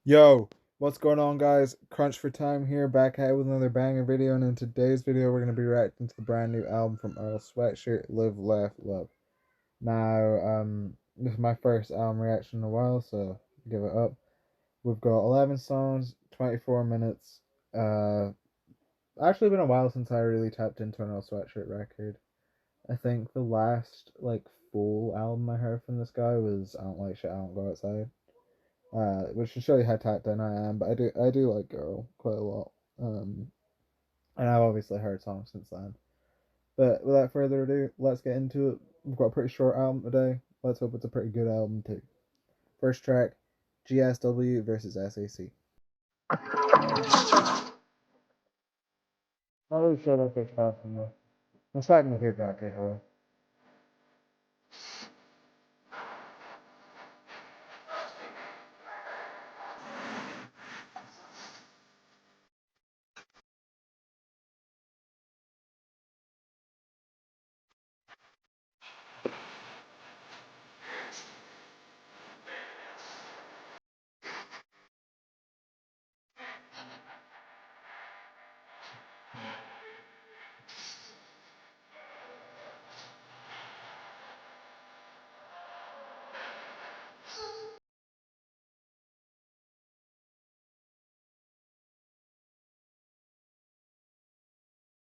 Yo, what's going on, guys? Crunch for time here, back at it with another banger video, and in today's video, we're gonna be reacting to the brand new album from Earl, Sweatshirt, Live, Laugh, Love. Now, this is my first album reaction in a while, so give it up. We've got 11 songs, 24 minutes. Actually been a while since I really tapped into an Earl Sweatshirt record. I think the last full album I heard from this guy was "I Don't Like Shit, I Don't Go Outside." Which should show you how tapped in I am. But I do like Girl quite a lot. And I've obviously heard songs since then. But without further ado, let's get into it. We've got a pretty short album today. Let's hope it's a pretty good album too. First track, GSW versus SAC. Oh shut up, it's passing though. I'm starting to hear that, okay,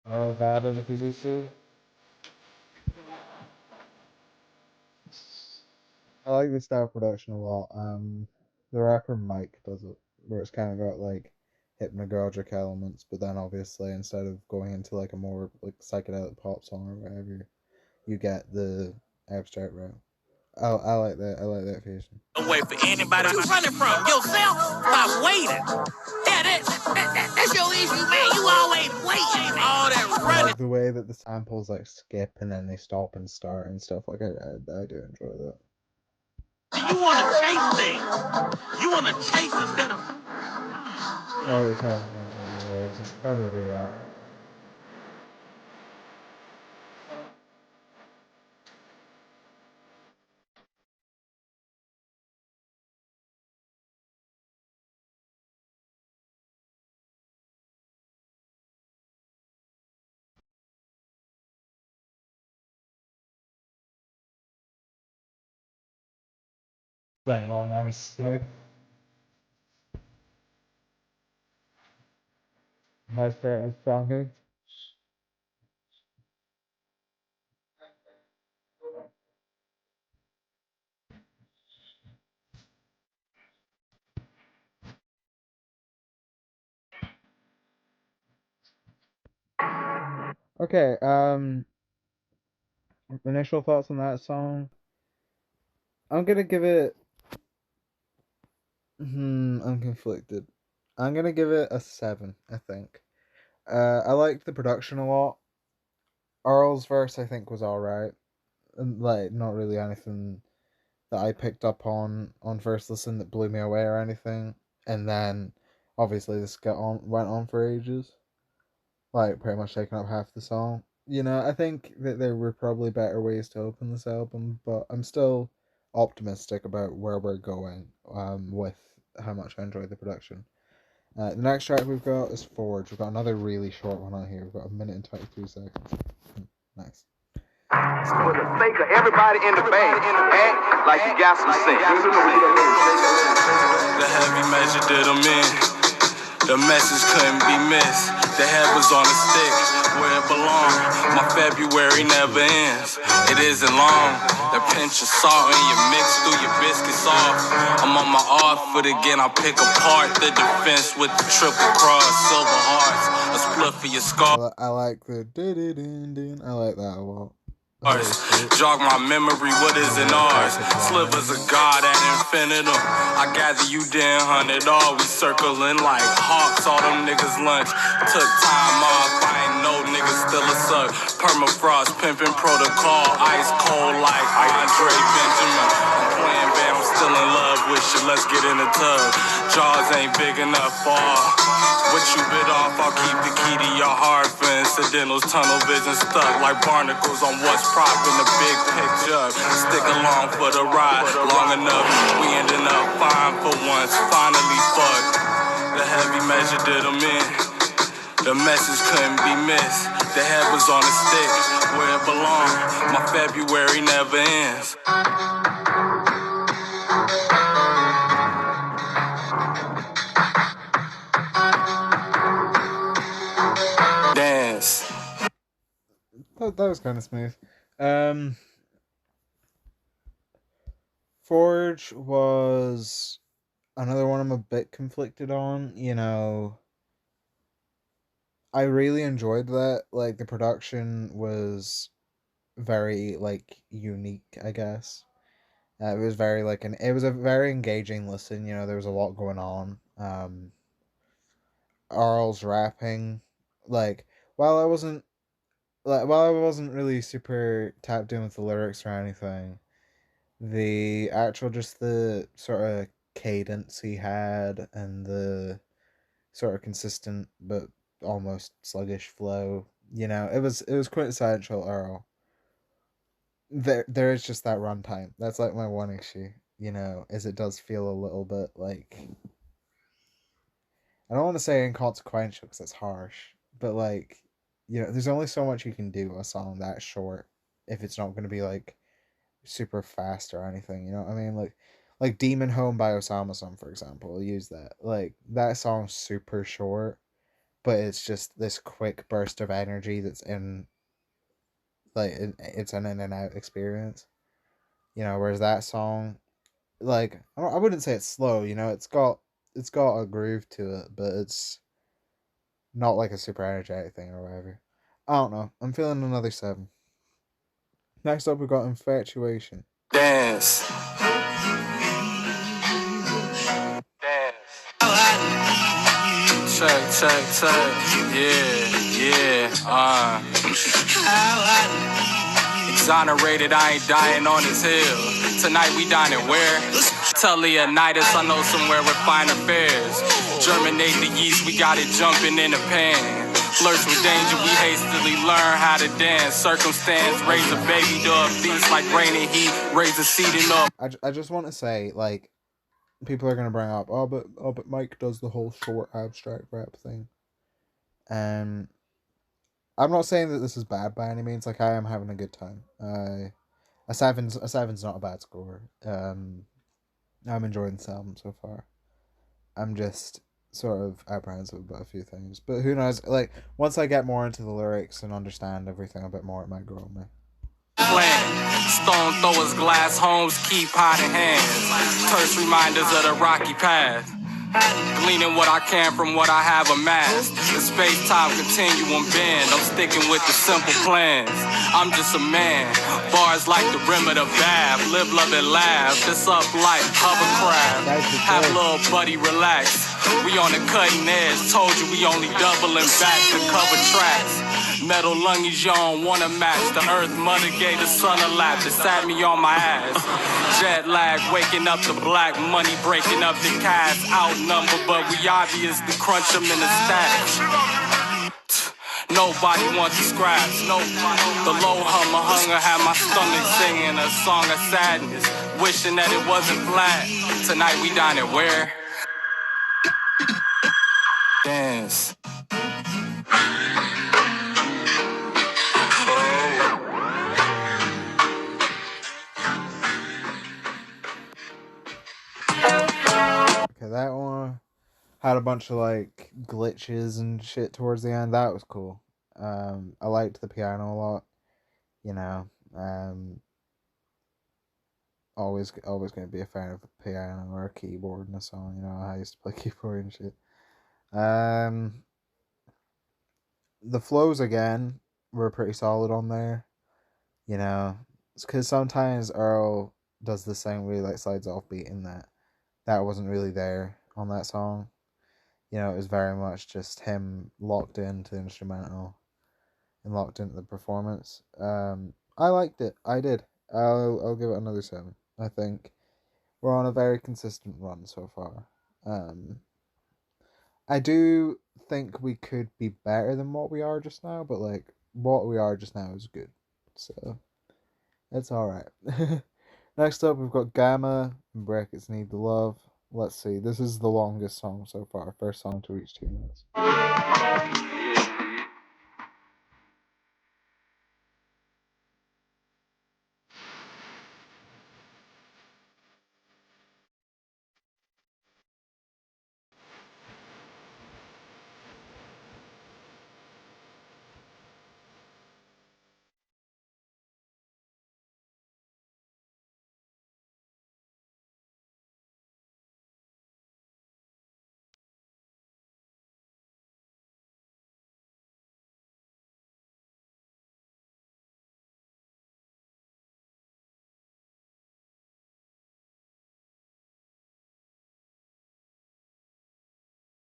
Oh, that is the PVC. I like this style of production a lot. The rapper Mike does it, where it's kind of got hypnagogic elements, but then obviously instead of going into a more psychedelic pop song or whatever, you get the abstract route. I like that. I like that fusion. Don't wait for anybody. You running from yourself? Stop waiting. Yeah, that's your issue, man. You always waiting. All that I running. like the way that the samples skip and then they stop and start and stuff. I do enjoy that. You want to chase things. You want to chase instead of. Oh, it's probably that. Playing long hours. Nice fair song. Okay, initial thoughts on that song. I'm gonna give it. I'm conflicted. I'm gonna give it a 7. I think. I liked the production a lot. Earl's verse, I think, was all right, and not really anything that I picked up on first listen that blew me away or anything. And then, obviously, this went on for ages, pretty much taking up half the song. I think that there were probably better ways to open this album, but I'm still optimistic about where we're going with how much I enjoyed the production. The next track we've got is Forge. We've got another really short one on here. We've got 1 minute and 23 seconds. Nice. For the sake of everybody in the band, act like you got some sense. The heavy measure did them in. The message couldn't be missed. The head was on a stick where it belonged. My February never ends. It isn't long. The pinch of salt and you mix through your biscuit sauce. I'm on my off foot again. I pick apart the defense with the triple cross, silver hearts, a split for your scar. I like the dun. I like that a lot. Jog my memory, what is in ours? Slivers of God at infinitum. I gather you didn't hunt it all. We circling like hawks, all them niggas lunch. Took time off, I ain't no niggas still a suck. Permafrost, pimping protocol, ice cold like Andre Benjamin. I'm playing bad, I'm still still in love with you, let's get in the tub. Jaws ain't big enough for all. What you bit off, I'll keep the key to your heart for incidentals. Tunnel vision stuck like barnacles on what's propping the big picture. Stick along for the ride long enough. We ending up fine for once, finally fucked. The heavy measure did them in. The message couldn't be missed. The head was on a stick where it belonged. My February never ends. Dance. That was kind of smooth. Forge was another one I'm a bit conflicted on. You know, I really enjoyed that. Like, the production was very, like, unique, I guess. It was very, like, it was a very engaging listen. You know, there was a lot going on. Earl's rapping, like, while I wasn't while I wasn't really super tapped in with the lyrics or anything, the actual just the sort of cadence he had and the sort of consistent but almost sluggish flow, you know, it was quintessential Earl. There is just that runtime. That's like my one issue, you know, is it does feel a little bit like, I don't want to say inconsequential because that's harsh, but like, you know, there's only so much you can do a song that short if it's not going to be like super fast or anything. You know what I mean? Like Demon Home by Osama Sum, for example. Use that. Like, that song's super short, but it's just this quick burst of energy that's in, like, it's an in and out experience. You know, whereas that song, like, I wouldn't say it's slow. You know, it's got a groove to it, but it's not like a super energetic thing or whatever. I don't know. I'm feeling another 7. Next up, we got Infatuation. Dance. Check. Yeah. Exonerated, I ain't dying on this hill. Tonight we dining where? Tell Leonidas I know somewhere with finer fares. Germinate the yeast, we got it jumping in the pan. Flirts with danger, we hastily learn how to dance. Circumstance, raise a baby to a feast like rain and heat. Raise a seed in up. I just want to say, like, people are gonna bring up, but Mike does the whole short abstract rap thing. And I'm not saying that this is bad by any means. Like, I am having a good time. A seven's not a bad score. I'm enjoying this album so far. I'm just sort of apprehensive about a few things, but who knows? Like, once I get more into the lyrics and understand everything a bit more, it might grow on me. Stone throwers, glass homes, keep hiding hands. Terse reminders of the rocky path. Gleaning what I can from what I have amassed. The space-time continuum bend. I'm sticking with the simple plans. I'm just a man. Bars like the rim of the bath. Live, love, and laugh. This up like hovercraft. Have little buddy relax. We on the cutting edge. Told you we only doubling back to cover tracks. Metal lungies, you don't wanna match. The earth mother gave the sun a lap that sat me on my ass. Jet lag, waking up the black money, breaking up the cash. Outnumbered, but we obviously crunch them in the stash. Nobody wants the scraps. The low hunger had my stomach singing a song of sadness, wishing that it wasn't flat. Tonight we dine at where? Dance. Okay, that one had a bunch of like glitches and shit towards the end. That was cool. I liked the piano a lot. You know, always gonna be a fan of a piano or a keyboard in a song. You know, I used to play keyboard and shit. Um, the flows again were pretty solid on there. You know, because sometimes Earl does the same way, like slides off beat in that wasn't really there on that song. You know, it was very much just him locked into the instrumental and locked into the performance. I liked it. I did. I'll give it another 7. I think we're on a very consistent run so far. Um, I do think we could be better than what we are just now, but like what we are just now is good, so it's all right. Next up, we've got Gamma and Brackets Need the Love. Let's see. This is the longest song so far. First song to reach 2 minutes.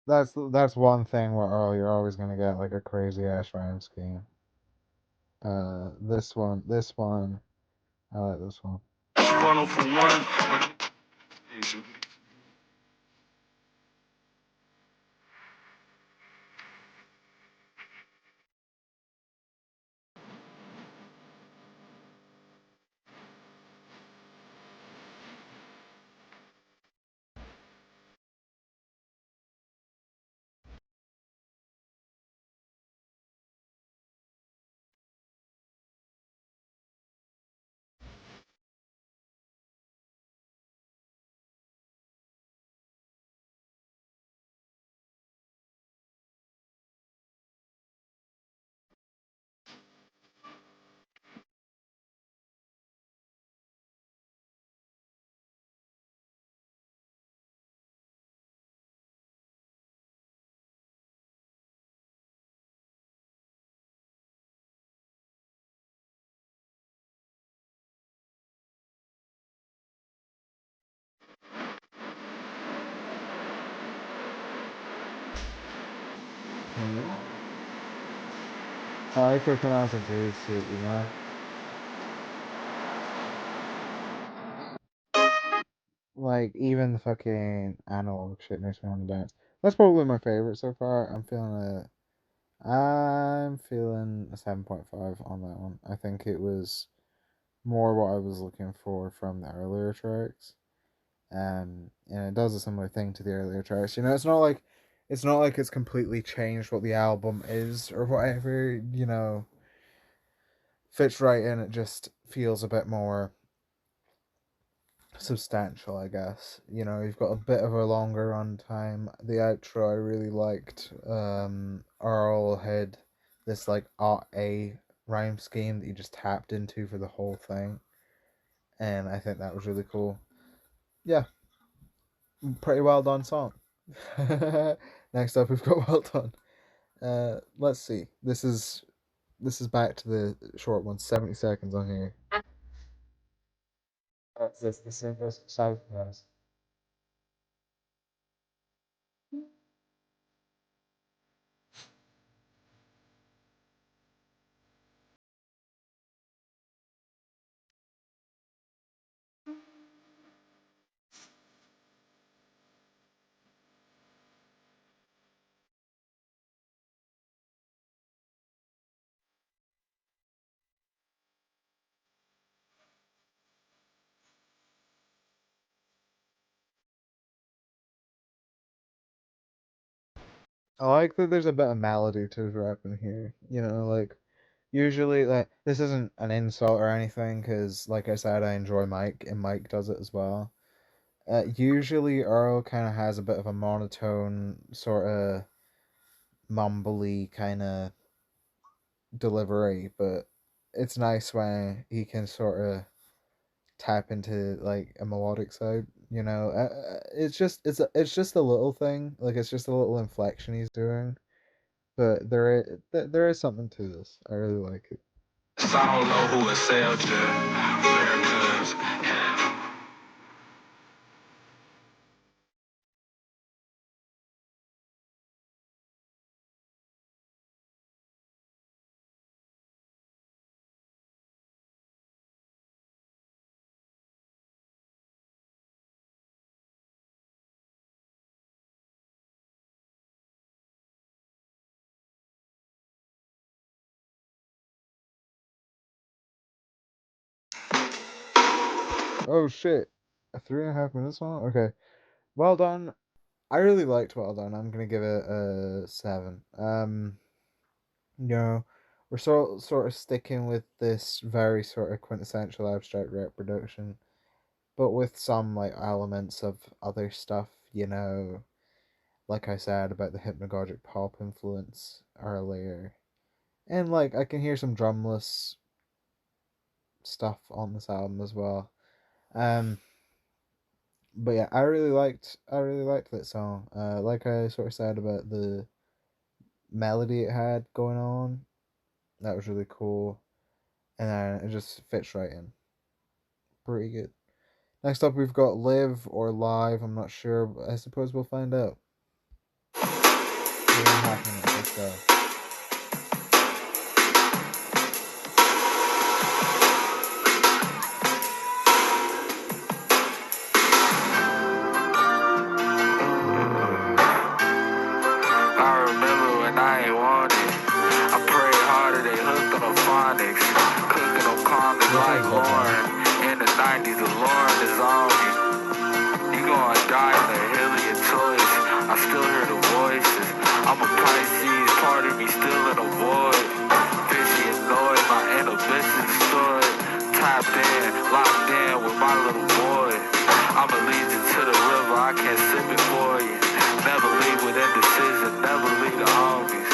That's one thing where Earl, you're always gonna get like a crazy ass rhyme scheme. This one, I like this one. Funnel for one. I like her pronouncing too, shit, you know. Like even the fucking analog shit makes me want to dance. That's probably my favorite so far. I'm feeling a 7.5 on that one. I think it was more what I was looking for from the earlier tracks. And it does a similar thing to the earlier tracks. You know, it's not like it's completely changed what the album is or whatever, you know, fits right in. It just feels a bit more substantial, I guess. You know, you've got a bit of a longer runtime. The outro I really liked. Earl had this like A rhyme scheme that you just tapped into for the whole thing, and I think that was really cool. Yeah, pretty well done song. Next up, we've got Well Done. Let's see. This is back to the short one. 70 seconds on here. This the simplest South has. I like that there's a bit of melody to his rap in here. You know, like usually, like this isn't an insult or anything, because like I said, I enjoy Mike, and Mike does it as well. Usually, Earl kind of has a bit of a monotone, sort of mumbly kind of delivery, but it's nice when he can sort of tap into like a melodic side. You know, it's just a little thing. Like it's just a little inflection he's doing, but there is something to this. I really like it. I don't know who assailed you. America's Oh shit. A 3.5 minute song? Okay. Well done. I really liked Well Done. I'm gonna give it a 7. You know, we're sort of sticking with this very sort of quintessential abstract rap production, but with some like elements of other stuff, like I said about the hypnagogic pop influence earlier. And like I can hear some drumless stuff on this album as well. Um but yeah, I really liked that song. Like I sort of said about the melody it had going on, that was really cool. And then it just fits right in. Pretty good. Next up we've got Live or Live, I'm not sure, but I suppose we'll find out. 3.5 minutes, let's go. Ooh. I remember when I ain't want it. I prayed harder, they hooked on the phonics. Cooking them condoms like Lauren. In the 90s, the Lauren is on me. You gonna die in the hill of your choice. I still hear the voices. I'm a Pisces, part of me still in the void. Fishy annoyed, my inhibition destroyed. Tapped in, locked in with my little boy. I'm allegiant to the river, I can't sip it for you. Never leave with indecision, never leave the homies.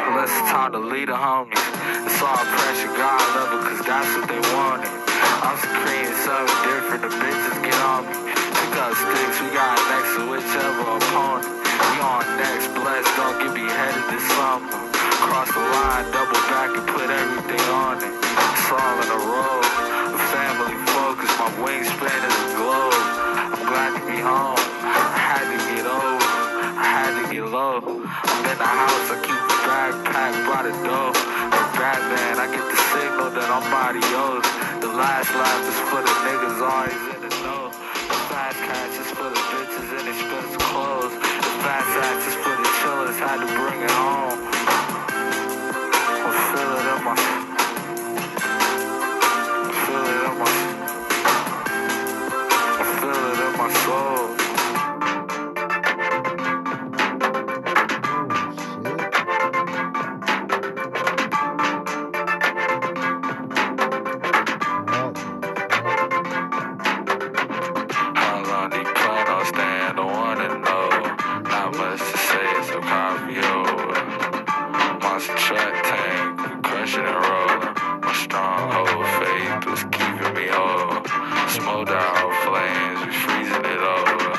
Unless it's time to lead the homies. It's all pressure, God love it, cause that's what they wanted. I'm creating something different, the bitches get on me. Pick up sticks, we got next to whichever opponent. We on next, blessed, don't get beheaded this summer. Cross the line, double back and put everything on it. It's all in a row, the family focus, my wingspan is a globe. I'm glad to be home, I had to get over, I had to get low. I'm in the house, I keep the backpack by the door. Like Batman, I get the signal that I'm adios. The last lap is for the niggas always in the know. The fast cash is for the bitches and expensive clothes. The fast ass is for the chillers, had to bring it home. I feel it in my, I feel it in my, I feel it in my soul. How long do you plan on staying? Don't wanna know. Not much to say, so copy over. Monster truck tank, we crushing and rolling. My stronghold faith was keeping me whole. Smoked out flames, we freezing it over.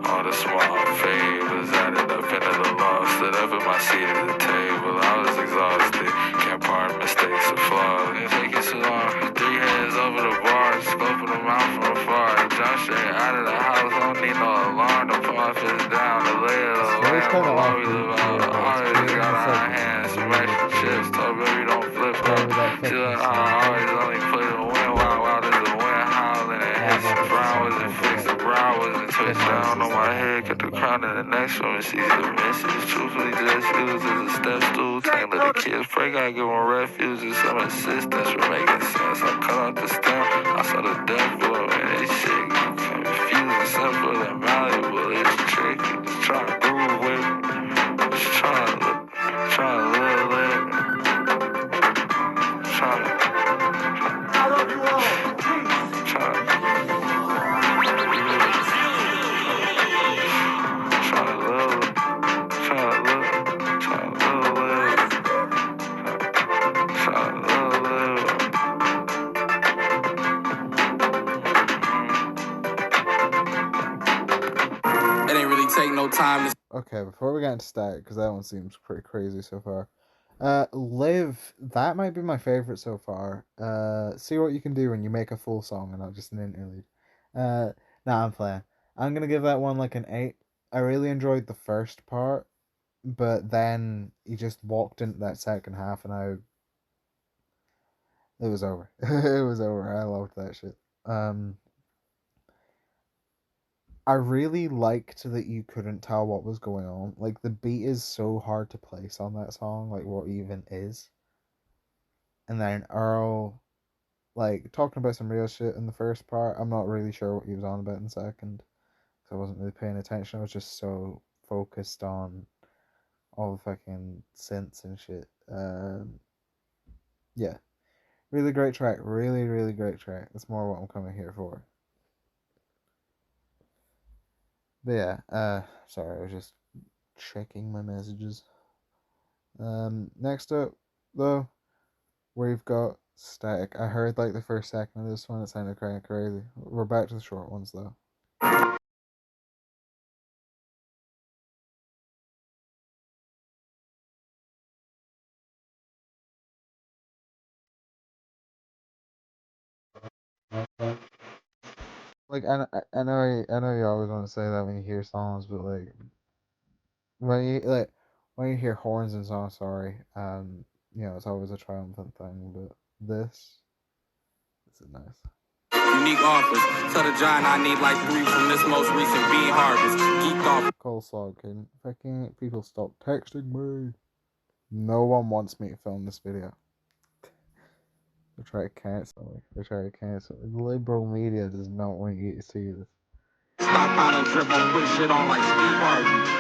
All the small favors added up into the loss. Stood up in my seat at the table, I was exhausted. Can't pardon mistakes or flaws. Didn't take it so long. 3 hands over the bar, scoping them out from afar. Jump straight out of the house, don't need no alarm. The pump is down, the lay of the land. While we live out, always got our hands. Some extra chips, told baby don't flip up. She like, I always only play the wind while there's a wind howling. And hits the brown wasn't fixed, the brow wasn't twitched down on my head. Got the crown in the next one, it's easy to miss it. Truthfully, just use as a step stool. Tank let the kids pray, gotta give them refuge and some assistance for making sense. I cut off the stem, I saw the death blow, and this shit confusing, simple and malleable. It's tricky, just trying to groove with me. Just trying to live with me. Trying to. I love you all. Trying to. It ain't really take no time to. Okay, before we get into Static, because that one seems pretty crazy so far. Live, that might be my favorite so far. See what you can do when you make a full song and not just an interlude. Nah, I'm playing. I'm gonna give that one like an 8. I really enjoyed the first part, but then he just walked into that second half and it was over. It was over. I loved that shit. I really liked that you couldn't tell what was going on. Like, the beat is so hard to place on that song, like what even is. And then Earl like talking about some real shit in the first part. I'm not really sure what he was on about in the second, so I wasn't really paying attention. I was just so focused on all the fucking synths and shit. Yeah, really great track. Really, really great track. That's more what I'm coming here for. But yeah, sorry, I was just checking my messages. Next up though, we've got Static. I heard like the first second of this one, it sounded kind of crazy. We're back to the short ones though. Like I know you always want to say that when you hear songs, but like when you hear horns in songs, sorry, it's always a triumphant thing. But this is nice. Unique offers. Tell the giant I need like 3 from this most recent bean harvest. Geeked off. Coleslaw, can fucking people stop texting me? No one wants me to film this video. They try to cancel me. They try to cancel me. The liberal media does not want you to see this. Stop trying to drip on put shit on like Steve Harvey.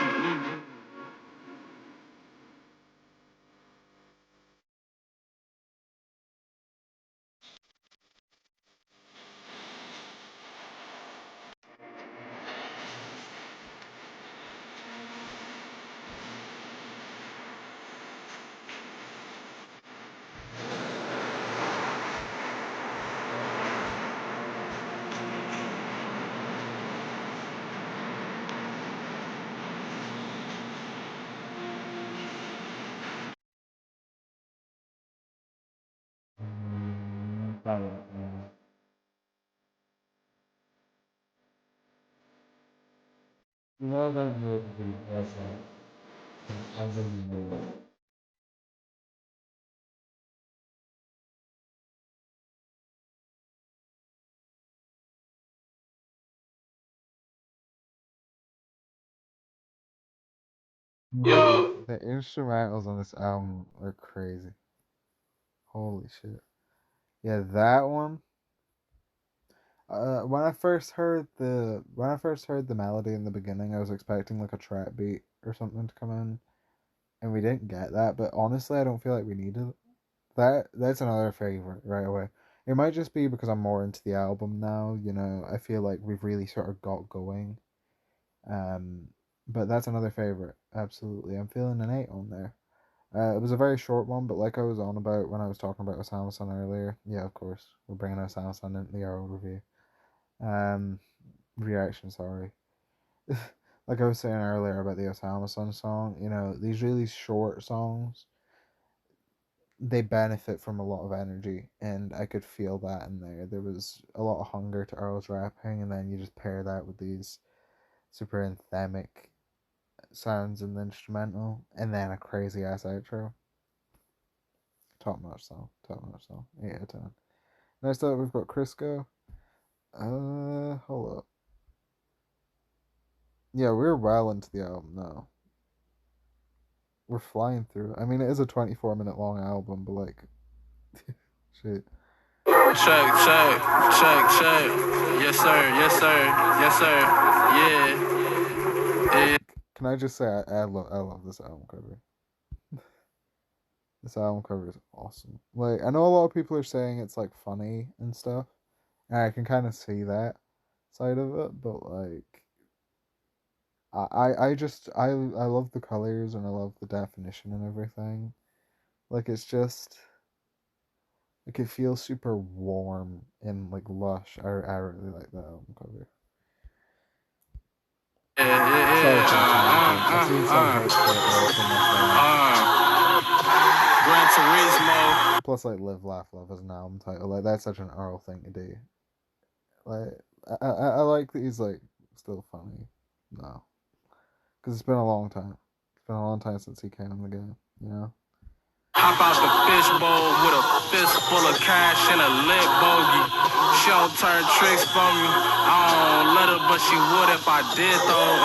Yo. The instrumentals on this album are crazy. Holy shit. Yeah, that one. When I first heard the melody in the beginning, I was expecting like a trap beat or something to come in, and we didn't get that. But honestly, I don't feel like we needed it. That's another favorite right away. It might just be because I'm more into the album now. I feel like we've really sort of got going. Um, but that's another favorite. Absolutely, I'm feeling an 8 on there. It was a very short one, but like I was on about when I was talking about Osama Sun earlier. Yeah, of course, we're bringing Osama Sun into the Earl review. Um, reaction. Sorry. Like I was saying earlier about the Osama Sun song. These really short songs, they benefit from a lot of energy, and I could feel that in there. There was a lot of hunger to Earl's rapping, and then you just pair that with these super anthemic sounds in the instrumental, and then a crazy ass outro. Top notch song. Top notch song. 8 out of 10. Next up, we've got Crisco. Hold up. Yeah, we're well into the album now. We're flying through. I mean, it is a 24-minute long album, but like, shit. Check, check, check, check. Yes, sir. Yes, sir. Yes, sir. Yeah. Can I just say I love this album cover. This album cover is awesome. Like, I know a lot of people are saying it's like funny and stuff, and I can kind of see that side of it, but like, I love the colors and I love the definition and everything. Like, it's just like it feels super warm and like lush. I really like that album cover. Yeah, yeah, Sorry for the yeah. tangent. I've seen some hate for my Gran Turismo. Plus, like, Live, Laugh, Love as an album title. Like, that's such an Earl thing to do. Like, I like that he's, like, still funny. No. Because it's been a long time. It's been a long time since he came in the game, you know? Hop out the fishbowl with a fist full of cash and a lit bogey. She don't turn tricks for me. I don't let her, but she would if I did though.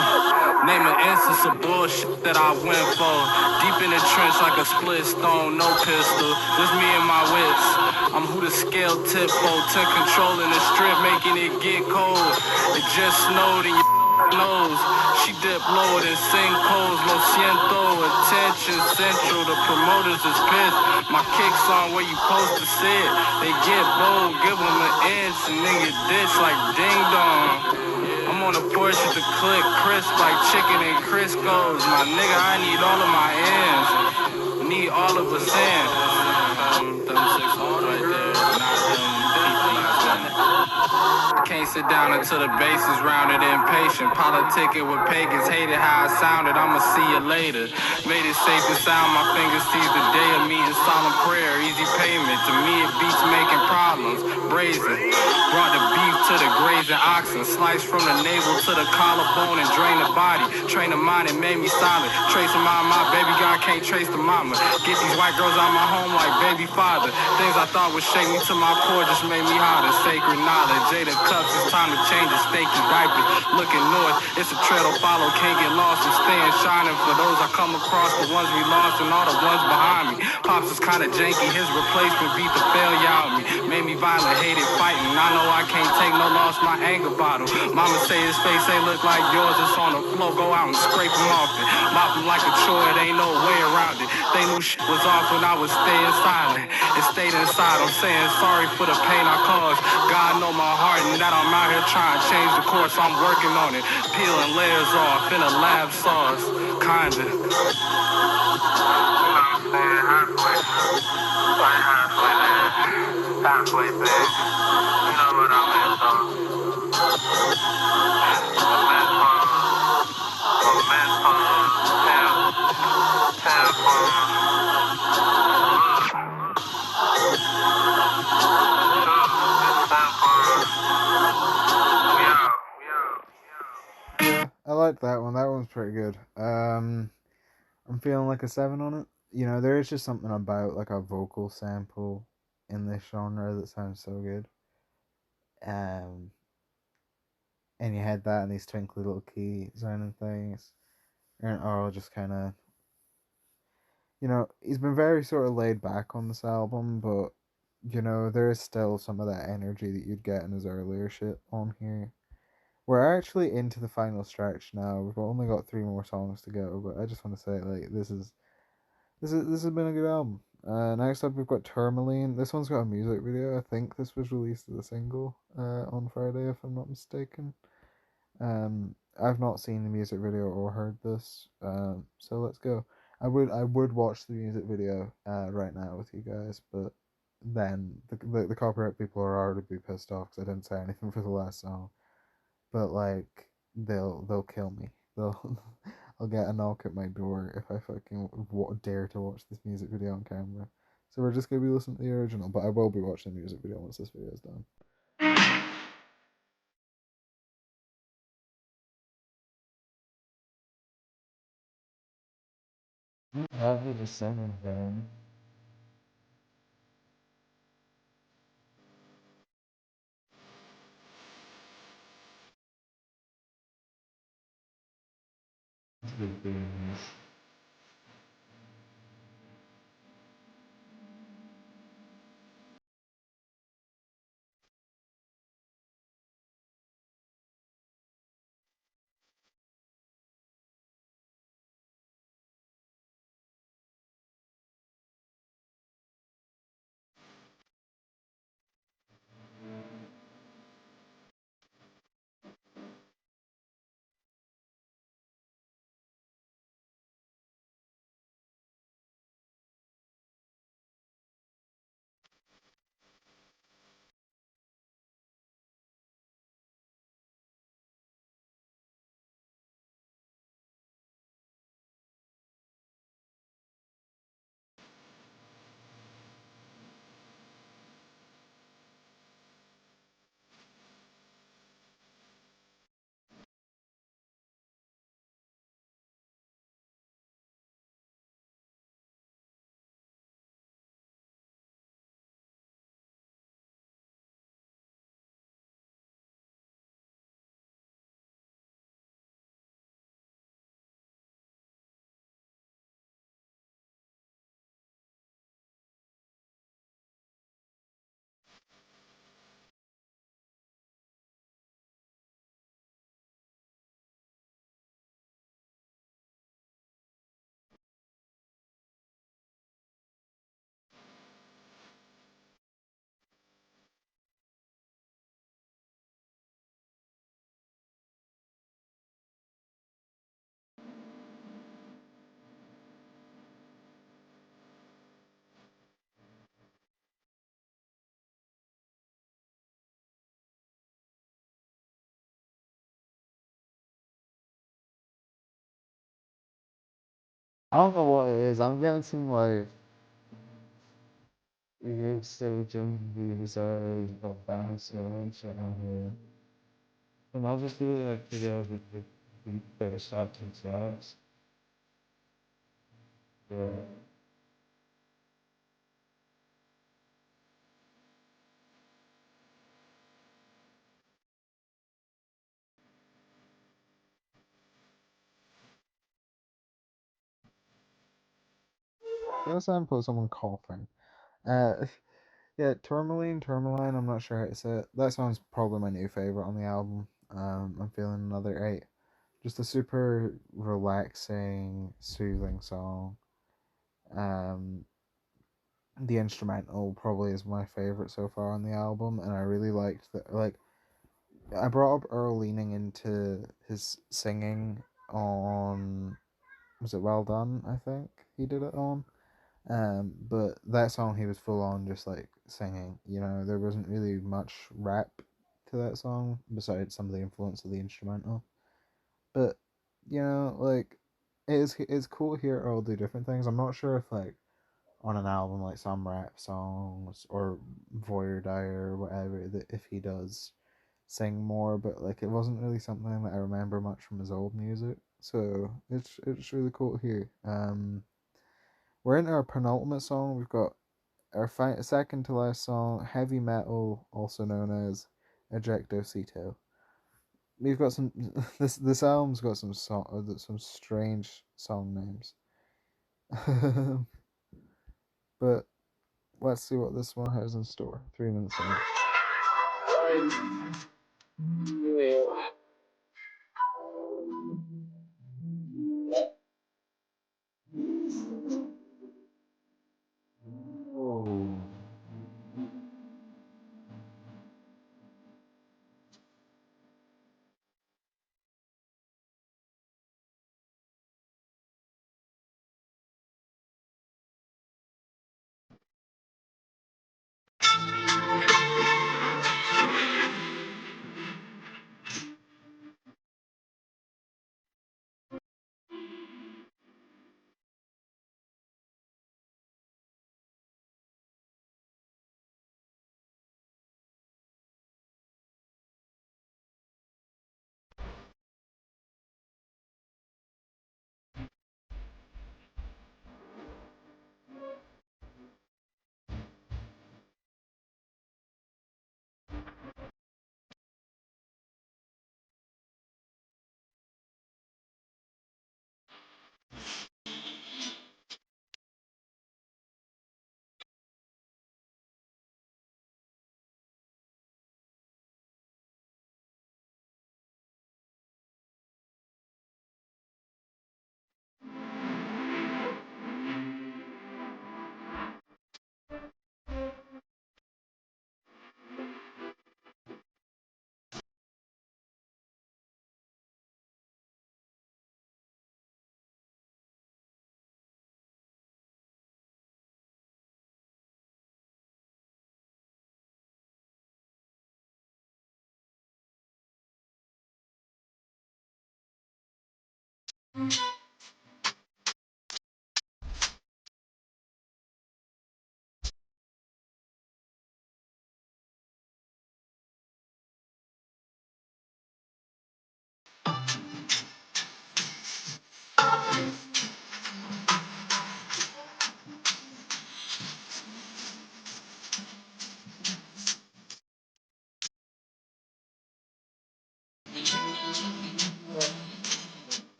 Name an instance of bullshit that I went for. Deep in the trench like a split stone, no pistol. Just me and my wits. I'm who the scale tip for. 10 controlling the strip, making it get cold. It just snowed and nose. She dip lower than sinkholes. Lo siento, attention central. The promoters is pissed. My kicks on where you supposed to sit. They get bold, give them an inch. And nigga ditch like ding dong. I'm on a porch with the click crisp like chicken and Crisco's. My nigga, I need all of my ends. Need all of us in. Them six holes right there. Not them people not them. I can't sit down until the base is rounded impatient. Politicking with pagans, hated how I sounded. I'ma see you later. Made it safe and sound, my fingers seize the day of meeting solemn prayer. Easy payment. To me, it beats making problems. Brazen. Brought the beef to the grazing oxen. Sliced from the navel to the collarbone and drain the body. Train the mind and made me solid. Tracing my baby God can't trace the mama. Get these white girls out my home like baby father. Things I thought would shake me to my core just made me hotter. Sacred knowledge. Jada cups, it's time to change the stakey diapers. Looking north, it's a trail to follow. Can't get lost and staying shining. For those I come across, the ones we lost and all the ones behind me. Pops is kinda janky. His replacement beat the failure out of me. Made me violent, hated fighting. I know I can't take no loss, my anger bottle. Mama say his face ain't look like yours. It's on the floor, go out and scrape him off it. Mop him like a chore, it ain't no way around it. They knew shit was off when I was staying silent. It stayed inside, I'm saying sorry for the pain I caused. God know my heart and that I'm out here trying to change the course. I'm working on it, peeling layers off in a lab sauce, kinda. You know what I'm saying? Halfway. Like halfway there. Halfway big. You know what I mean, though. Yeah, I like that one. That one's pretty good. I'm feeling like a seven on it. You know, there is just something about like a vocal sample in this genre that sounds so good. Um, and you had that and these twinkly little key sounding things. And Earl just kind of, he's been very sort of laid back on this album, but there is still some of that energy that you'd get in his earlier shit on here. We're actually into the final stretch now. We've only got three more songs to go, but I just want to say like this has been a good album. Next up we've got Tourmaline. This one's got a music video. I think this was released as a single on Friday, if I'm not mistaken. I've not seen the music video or heard this. So let's go. I would watch the music video right now with you guys, but then the copyright people are already be pissed off because I didn't say anything for the last song. But like they'll kill me. They'll I'll get a knock at my door if I fucking dare to watch this music video on camera. So we're just gonna be listening to the original, but I will be watching the music video once this video is done. I'll be the singing then. Big things. don't know what it is. I'm getting some like weird surgeon views of bounce and shit on here. And obviously like video with the first shots and shots. Yeah. That sample someone coughing. Uh, yeah, Tourmaline. I'm not sure how to say it. That song's probably my new favorite on the album. I'm feeling another 8. Just a super relaxing, soothing song. Um, the instrumental probably is my favorite so far on the album, and I really liked that. Like, I brought up Earl leaning into his singing on, was it Well Done? I think he did it on. But that song he was full on just like singing. You know, there wasn't really much rap to that song besides some of the influence of the instrumental. But you know, like it's cool to hear Earl do different things. I'm not sure if like on an album like some rap songs or Voyeur Dyer or whatever that if he does sing more, but like it wasn't really something that I remember much from his old music. So it's really cool to hear. We're in our penultimate song. We've got our second to last song, Heavy Metal, also known as Ejecto Cito. We've got some. This album's got some strange song names. But let's see what this one has in store. 3 minutes in. Oh.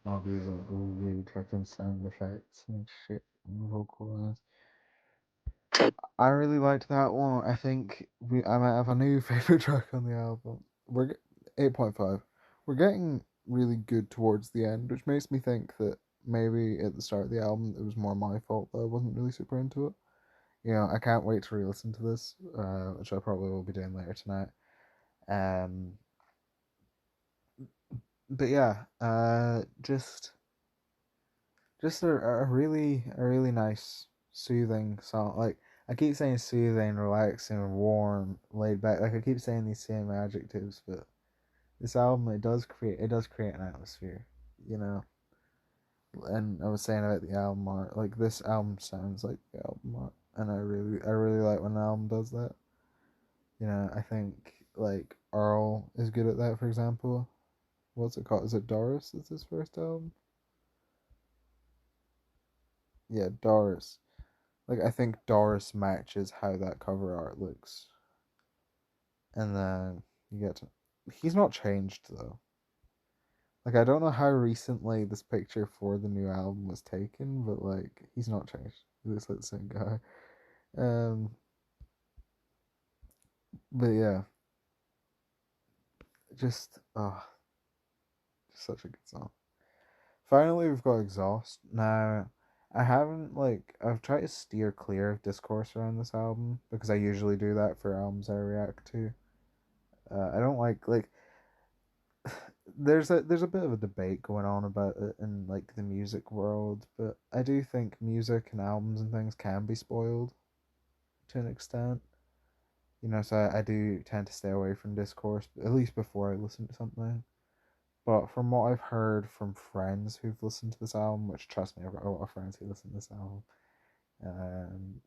I'll be really checking sound effects and shit and vocalize. I really liked that one. I think I might have a new favorite track on the album. 8.5. We're getting really good towards the end, which makes me think that maybe at the start of the album it was more my fault that I wasn't really super into it. I can't wait to re-listen to this, which I probably will be doing later tonight. Um, but yeah, just a really nice soothing song. Like I keep saying soothing, relaxing, warm, laid back. Like I keep saying these same adjectives, but this album it does create an atmosphere, you know. And I was saying about the album art, like this album sounds like the album art, and I really like when an album does that. I think like Earl is good at that. For example, what's it called? Is it Doris? Is his first album? Yeah, Doris. Like I think Doris matches how that cover art looks, and then you get to. He's not changed though. Like I don't know how recently this picture for the new album was taken, but like he's not changed. He looks like the same guy. Um, but yeah, just such a good song. Finally, we've got Exhaust. Now, I've tried to steer clear of discourse around this album because I usually do that for albums I react to. I don't like there's a bit of a debate going on about it in like the music world, but I do think music and albums and things can be spoiled to an extent. So I do tend to stay away from discourse, at least before I listen to something. But from what I've heard from friends who've listened to this album, which trust me, I've got a lot of friends who listen to this album. Um,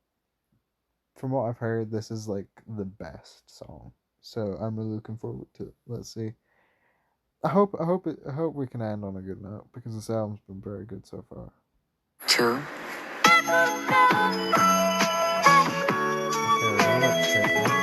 from what I've heard, this is like the best song. So I'm really looking forward to it. Let's see. I hope we can end on a good note because this album's been very good so far. 2. Okay, we're on a chipmunk.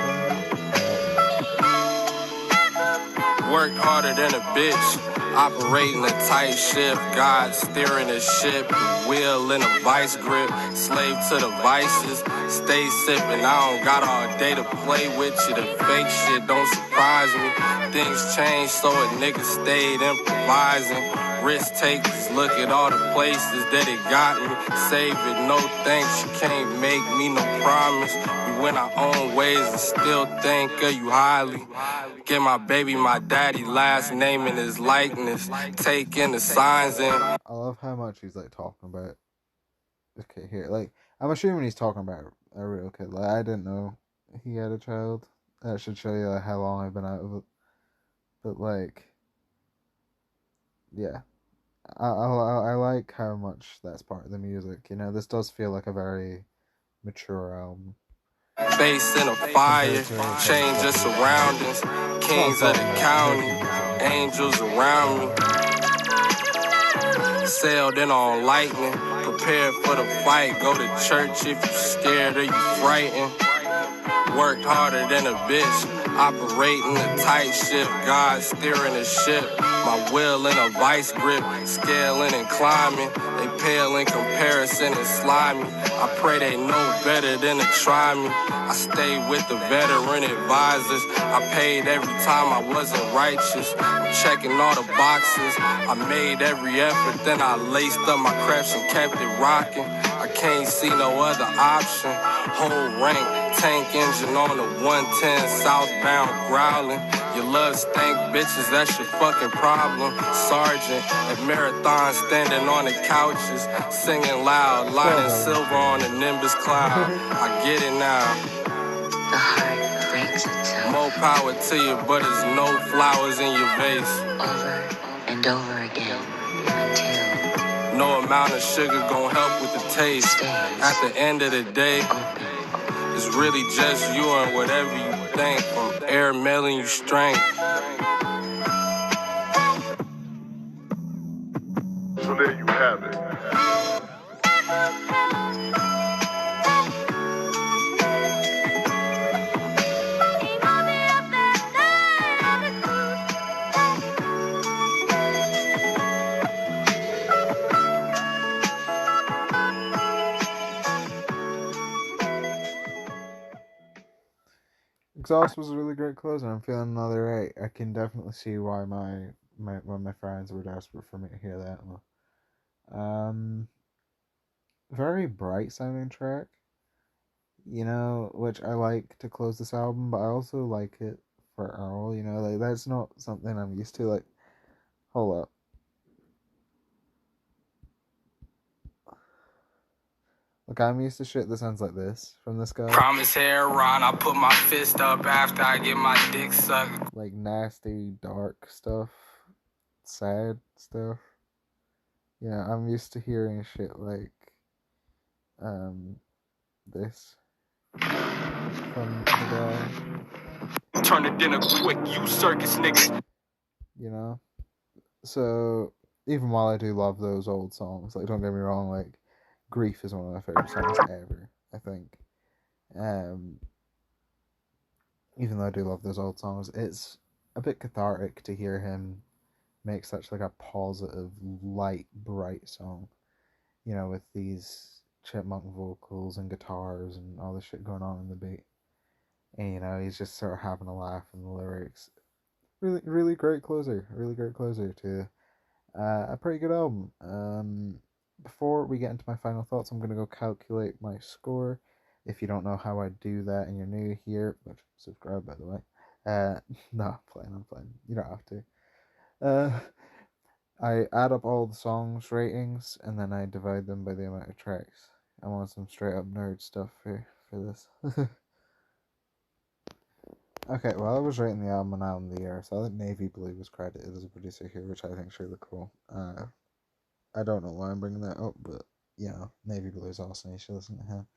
Worked harder than a bitch, operating a tight ship. God steering a ship, wheel in a vice grip. Slave to the vices, stay sipping. I don't got all day to play with you. The fake shit don't surprise me. Things change, so a nigga stayed improvising. Risk takers, look at all the places that it got me. Save it, no thanks, you can't make me no promise. We went our own ways and still think of you highly. Get my baby, my daddy, last name in his likeness. Take in the signs and I love how much he's like talking about. Okay, here, like I'm assuming he's talking about a real kid. Like I didn't know he had a child. That should show you like, how long I've been out of it. But like, yeah, I like how much that's part of the music. This does feel like a very mature album. face in a fire, change of surroundings. Kings of the county, angels around me. Sailed in on lightning, prepared for the fight. Go to church if you scared or you frightened. Worked harder than a bitch, operating a tight ship. God steering a ship, my will in a vice grip. Scaling and climbing, they pale in comparison and slimy. I pray they know better than to try me. I stay with the veteran advisors. I paid every time I wasn't righteous. I'm checking all the boxes. I made every effort, then I laced up my crepes and kept it rocking. I can't see no other option. Whole rank, tank engine on the 110 southbound growling. Your love stank bitches, that's your fucking problem. Sergeant at marathon standing on the couches, singing loud, lining silver on the Nimbus cloud. I get it now. The heart breaks itself More power to you, but there's no flowers in your vase. over and over again until No amount of sugar gon' help with the taste. At the end of the day, it's really just you and whatever you think. From air mailing you strength. So there you have it. Exhaust was a really great closer. I'm feeling another 8. I can definitely see why my friends were desperate for me to hear that one. Very bright sounding track, which I like to close this album, but I also like it for Earl, like that's not something I'm used to. Like, hold up. Like, I'm used to shit that sounds like this from this guy. Promise hair Ron, I put my fist up after I get my dick sucked. Like, nasty, dark stuff, sad stuff. I'm used to hearing shit like, this from the guy. Turn the dinner quick, you circus niggas. So, even while I do love those old songs, like, don't get me wrong, like, Grief is one of my favorite songs ever, I think. Even though I do love those old songs, it's a bit cathartic to hear him make such like a positive, light, bright song, with these chipmunk vocals and guitars and all this shit going on in the beat. And he's just sort of having a laugh in the lyrics. Really, really great closer. Really great closer to a pretty good album. Before we get into my final thoughts, I'm going to go calculate my score. If you don't know how I do that and you're new here, which subscribe by the way. No, I'm playing. You don't have to. I add up all the songs ratings and then I divide them by the amount of tracks. I want some straight up nerd stuff for this. Okay, well, I was rating the album an album of the year, so I think Navy Blue was credited as a producer here, which I think is really cool. I don't know why I'm bringing that up, but Navy Blue is awesome. You should listen to him.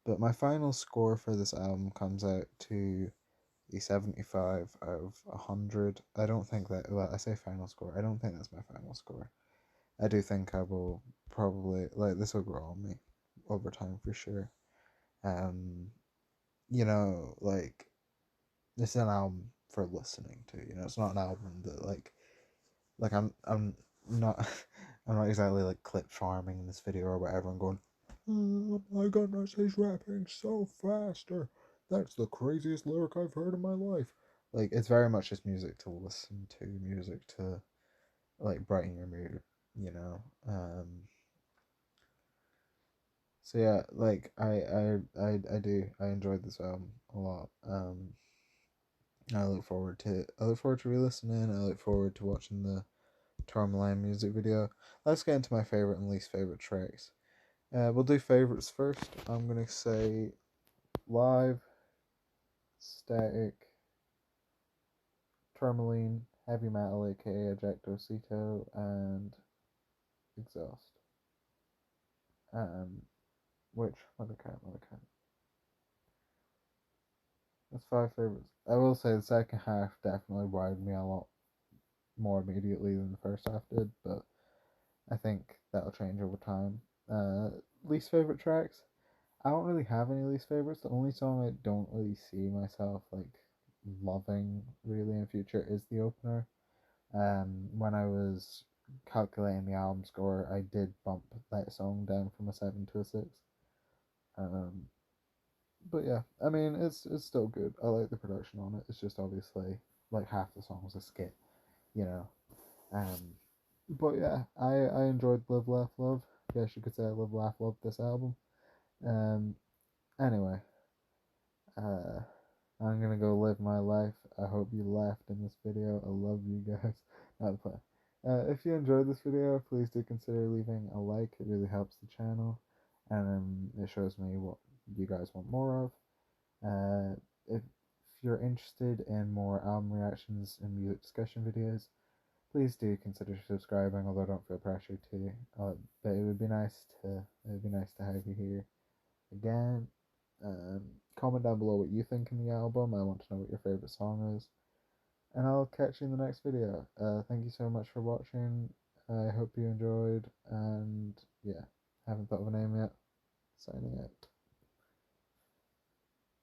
But my final score for this album comes out to a 75 out of 100. I don't think that. Well, I say final score. I don't think that's my final score. I do think I will probably this will grow on me over time for sure. Like this is an album for listening to. It's not an album that like I'm not I'm not exactly like clip farming in this video or whatever and going, oh my goodness, he's rapping so fast, or that's the craziest lyric I've heard in my life. Like, it's very much just music to listen to, music to like brighten your mood, you know. So yeah, like I enjoyed this album a lot. I look forward to re-listening. I look forward to watching the Tourmaline music video. Let's get into my favorite and least favorite tracks. We'll do favorites first. I'm gonna say Live, Static, Tourmaline, Heavy Metal, aka Ejectocito, and Exhaust. Which let me count. That's 5 favorites. I will say the second half definitely wowed me a lot more immediately than the first half did, but I think that'll change over time. Least favorite tracks. I don't really have any least favorites. The only song I don't really see myself like loving really in future is the opener. When I was calculating the album score, I did bump that song down from a 7 to a 6. But yeah, I mean it's still good. I like the production on it. It's just obviously like half the song was a skit, you know. But yeah, I enjoyed Live Laugh Love. Guess you could say I Live Laugh Love this album. Anyway, uh, I'm gonna go live my life. I hope you laughed in this video. I love you guys. Not the plan. If you enjoyed this video, please do consider leaving a like. It really helps the channel, and it shows me what you guys want more of. If you're interested in more album reactions and music discussion videos, please do consider subscribing. Although don't feel pressured to. But it would be nice to have you here again. Comment down below what you think in the album. I want to know what your favorite song is. And I'll catch you in the next video. Thank you so much for watching. I hope you enjoyed. And yeah, haven't thought of a name yet. Signing out.